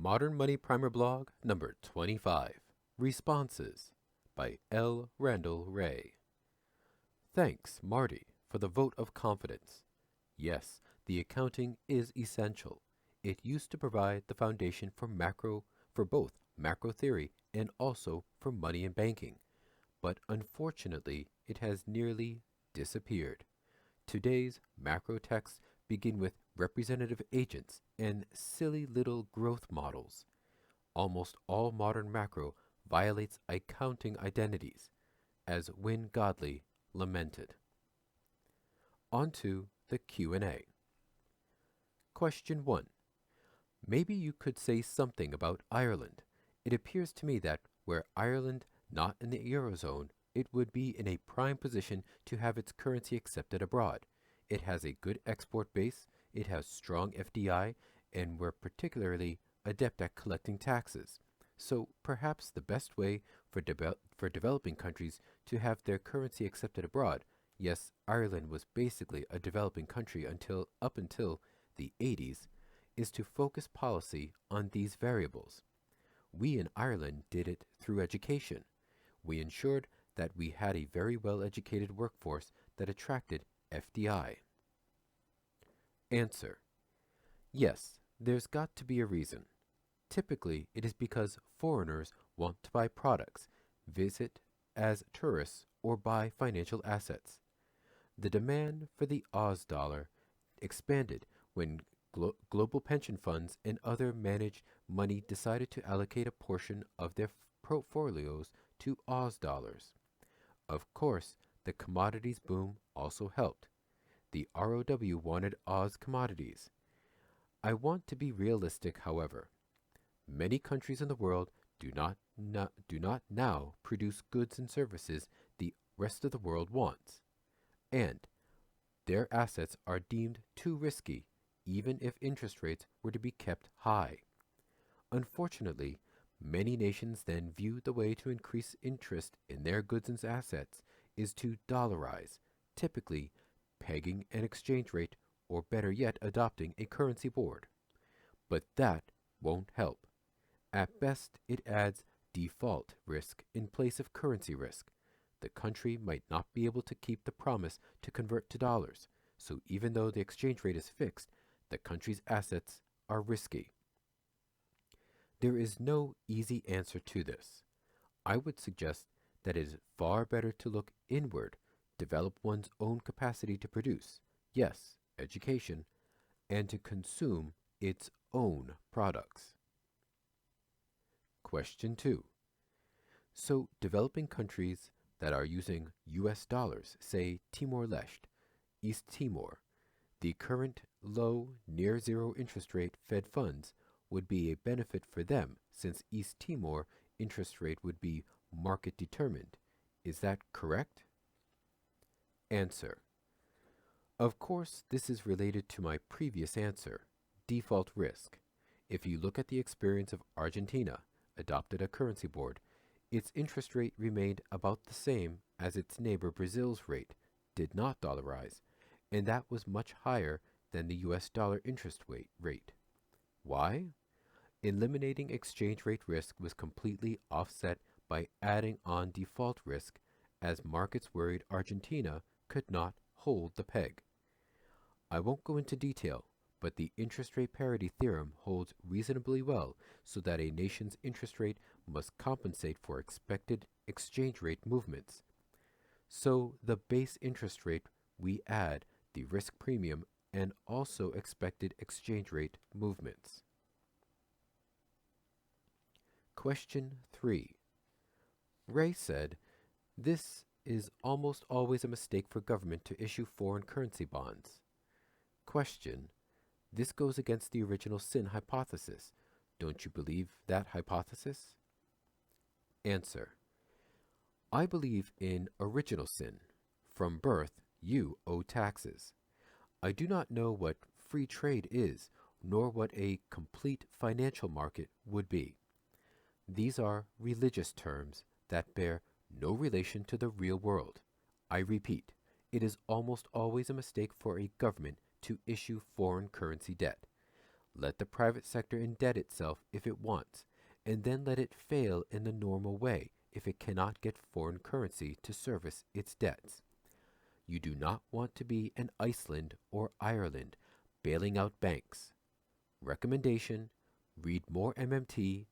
Modern Money Primer Blog number 25. Responses by L. Randall Wray. Thanks, Marty, for the vote of confidence. Yes, the accounting is essential. It used to provide the foundation for both macro theory and also for money and banking, but unfortunately it has nearly disappeared. Today's macro texts begin with representative agents and silly little growth models. Almost all modern macro violates accounting identities, as Win Godley lamented. On to the Q&A. Question 1. Maybe you could say something about Ireland. It appears to me that were Ireland not in the Eurozone, it would be in a prime position to have its currency accepted abroad. It has a good export base, it has strong FDI, and we're particularly adept at collecting taxes. So perhaps the best way for developing countries to have their currency accepted abroad, yes, Ireland was basically a developing country up until the 80s, is to focus policy on these variables. We in Ireland did it through education. We ensured that we had a very well-educated workforce that attracted FDI. Answer. Yes, there's got to be a reason. Typically, it is because foreigners want to buy products, visit as tourists, or buy financial assets. The demand for the Oz dollar expanded when global pension funds and other managed money decided to allocate a portion of their portfolios to Oz dollars. Of course, the commodities boom also helped. The ROW wanted Oz commodities. I want to be realistic, however. Many countries in the world do not now produce goods and services the rest of the world wants, and their assets are deemed too risky even if interest rates were to be kept high. Unfortunately, many nations then view the way to increase interest in their goods and assets is to dollarize, typically pegging an exchange rate or better yet adopting a currency board. But that won't help. At best, it adds default risk in place of currency risk. The country might not be able to keep the promise to convert to dollars, so even though the exchange rate is fixed, the country's assets are risky. There is no easy answer to this. I would suggest that it is far better to look inward, develop one's own capacity to produce, yes, education, and to consume its own products. Question 2. So developing countries that are using US dollars, say Timor-Leste, East Timor, the current low, near zero interest rate Fed funds would be a benefit for them since East Timor interest rate would be market determined. Is that correct? Answer. Of course, this is related to my previous answer, default risk. If you look at the experience of Argentina, adopted a currency board, its interest rate remained about the same as its neighbor Brazil's rate, did not dollarize, and that was much higher than the US dollar interest rate. Why? Eliminating exchange rate risk was completely offset by adding on default risk as markets worried Argentina could not hold the peg. I won't go into detail, but the interest rate parity theorem holds reasonably well so that a nation's interest rate must compensate for expected exchange rate movements. So the base interest rate we add the risk premium and also expected exchange rate movements. Question 3. Ray said, this is almost always a mistake for government to issue foreign currency bonds. Question. This goes against the original sin hypothesis. Don't you believe that hypothesis? Answer. I believe in original sin. From birth, you owe taxes. I do not know what free trade is, nor what a complete financial market would be. These are religious terms that bear no relation to the real world. I repeat, it is almost always a mistake for a government to issue foreign currency debt. Let the private sector indebt itself if it wants, and then let it fail in the normal way if it cannot get foreign currency to service its debts. You do not want to be an Iceland or Ireland bailing out banks. Recommendation: read more MMT,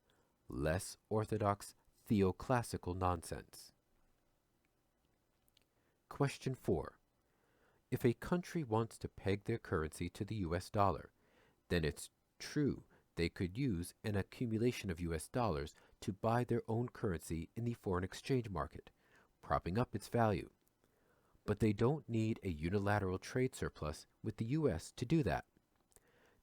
less orthodox theoclassical nonsense. Question 4. If a country wants to peg their currency to the US dollar, then it's true they could use an accumulation of US dollars to buy their own currency in the foreign exchange market, propping up its value. But they don't need a unilateral trade surplus with the US to do that.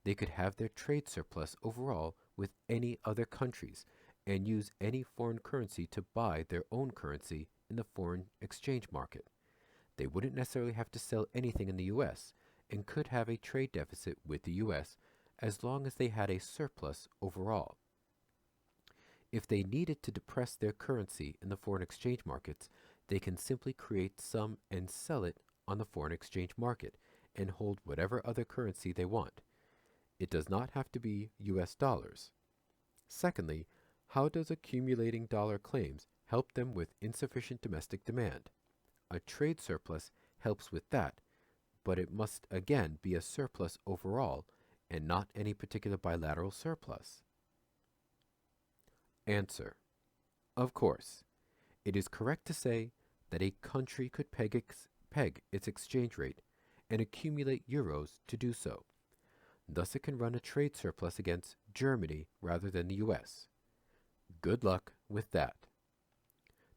They could have their trade surplus overall with any other countries and use any foreign currency to buy their own currency in the foreign exchange market. They wouldn't necessarily have to sell anything in the US and could have a trade deficit with the US as long as they had a surplus overall. If they needed to depress their currency in the foreign exchange markets, they can simply create some and sell it on the foreign exchange market and hold whatever other currency they want. It does not have to be US dollars. Secondly, how does accumulating dollar claims help them with insufficient domestic demand? A trade surplus helps with that, but it must again be a surplus overall and not any particular bilateral surplus. Answer: of course, it is correct to say that a country could peg its exchange rate and accumulate euros to do so. Thus it can run a trade surplus against Germany rather than the US. Good luck with that.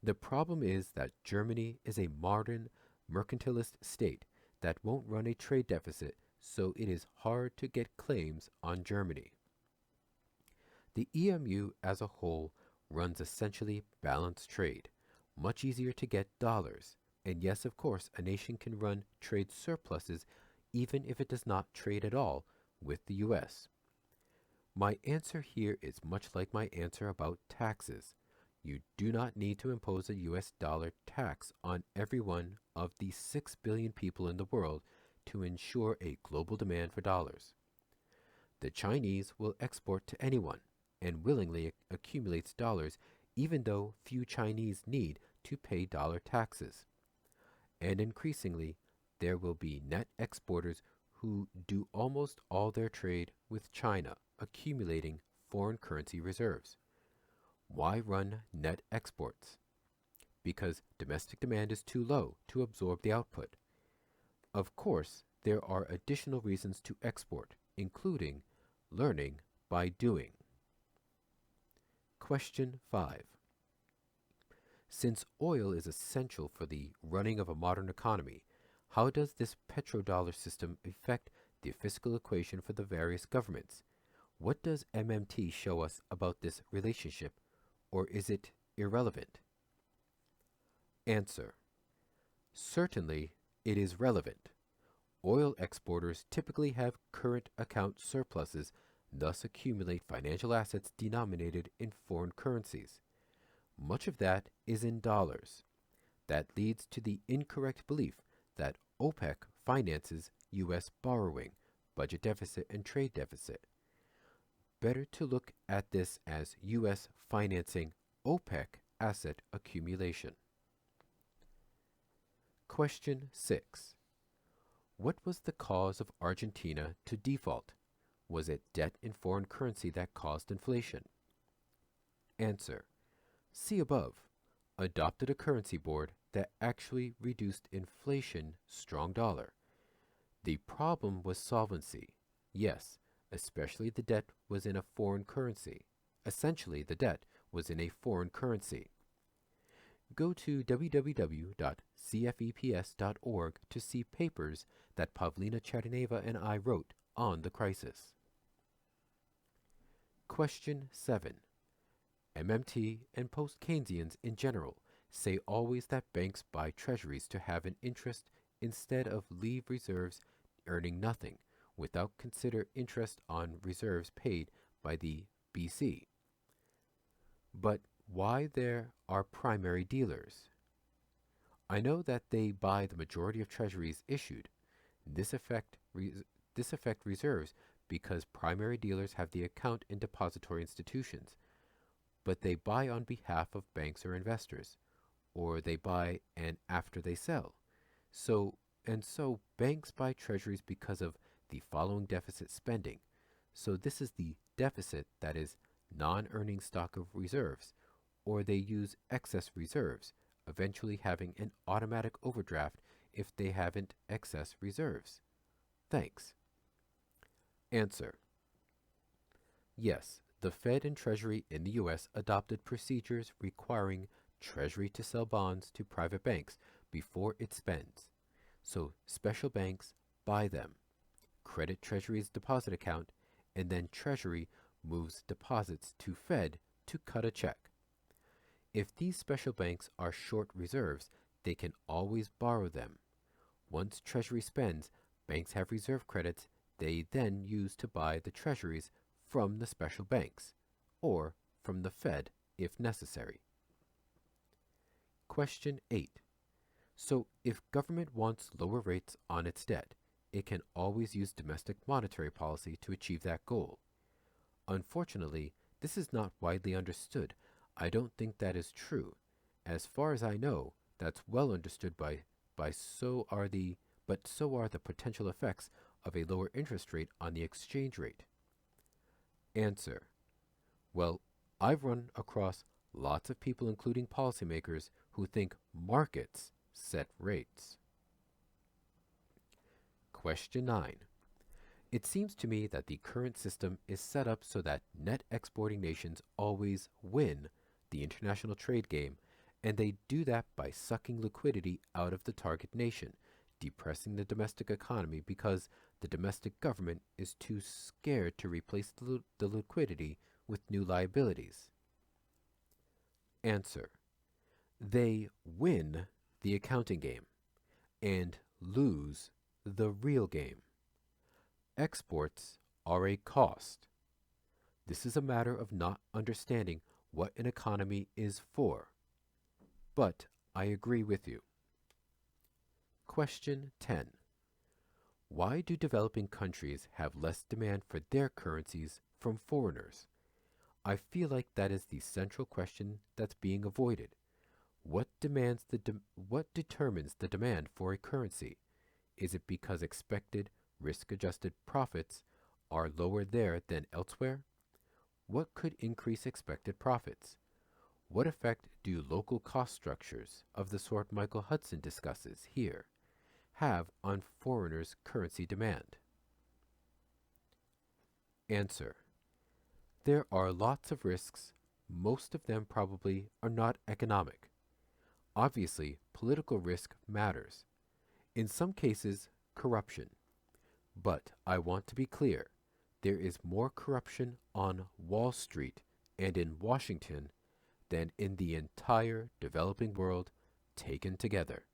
The problem is that Germany is a modern mercantilist state that won't run a trade deficit, so it is hard to get claims on Germany. The EMU as a whole runs essentially balanced trade, much easier to get dollars, and yes, of course, a nation can run trade surpluses even if it does not trade at all with the US. My answer here is much like my answer about taxes. You do not need to impose a US dollar tax on every one of the 6 billion people in the world to ensure a global demand for dollars. The Chinese will export to anyone and willingly accumulates dollars even though few Chinese need to pay dollar taxes. And increasingly, there will be net exporters who do almost all their trade with China, accumulating foreign currency reserves. Why run net exports? Because domestic demand is too low to absorb the output. Of course, there are additional reasons to export, including learning by doing. Question 5. Since oil is essential for the running of a modern economy, how does this petrodollar system affect the fiscal equation for the various governments? What does MMT show us about this relationship, or is it irrelevant? Answer: certainly it is relevant. Oil exporters typically have current account surpluses, thus accumulate financial assets denominated in foreign currencies. Much of that is in dollars. That leads to the incorrect belief that OPEC finances U.S. borrowing, budget deficit, and trade deficit. Better to look at this as U.S. financing OPEC asset accumulation. Question 6. What was the cause of Argentina to default? Was it debt in foreign currency that caused inflation? Answer: see above. Adopted a currency board that actually reduced inflation, strong dollar. The problem was solvency. Yes, especially the debt was in a foreign currency. Essentially, the debt was in a foreign currency. Go to www.cfeps.org to see papers that Pavlina Charineva and I wrote on the crisis. Question 7. MMT and post-Keynesians in general say always that banks buy treasuries to have an interest instead of leave reserves earning nothing without consider interest on reserves paid by the BC. But why there are primary dealers? I know that they buy the majority of treasuries issued. This affect reserves because primary dealers have the account in depository institutions, but they buy on behalf of banks or investors, or they buy and after they sell. So banks buy treasuries because of the following deficit spending. So this is the deficit that is non-earning stock of reserves, or they use excess reserves, eventually having an automatic overdraft if they haven't excess reserves. Thanks. Answer: yes, the Fed and Treasury in the US adopted procedures requiring Treasury to sell bonds to private banks before it spends. So special banks buy them, credit Treasury's deposit account, and then Treasury moves deposits to Fed to cut a check. If these special banks are short reserves, they can always borrow them. Once Treasury spends, banks have reserve credits they then use to buy the treasuries from the special banks, or from the Fed if necessary. Question 8. So if government wants lower rates on its debt, it can always use domestic monetary policy to achieve that goal. Unfortunately, this is not widely understood. I don't think that is true. As far as I know, that's well understood but so are the potential effects of a lower interest rate on the exchange rate. Answer: well, I've run across lots of people, including policymakers, who think markets set rates. Question 9. It seems to me that the current system is set up so that net exporting nations always win the international trade game, and they do that by sucking liquidity out of the target nation, depressing the domestic economy because the domestic government is too scared to replace the liquidity with new liabilities. Answer: they win the accounting game and lose the real game. Exports are a cost. This is a matter of not understanding what an economy is for. But I agree with you. Question 10. Why do developing countries have less demand for their currencies from foreigners? I feel like that is the central question that's being avoided. What determines the demand for a currency? Is it because expected risk-adjusted profits are lower there than elsewhere? What could increase expected profits? What effect do local cost structures, of the sort Michael Hudson discusses here, have on foreigners' currency demand? Answer: there are lots of risks. Most of them probably are not economic. Obviously, political risk matters. In some cases, corruption. But I want to be clear, there is more corruption on Wall Street and in Washington than in the entire developing world taken together.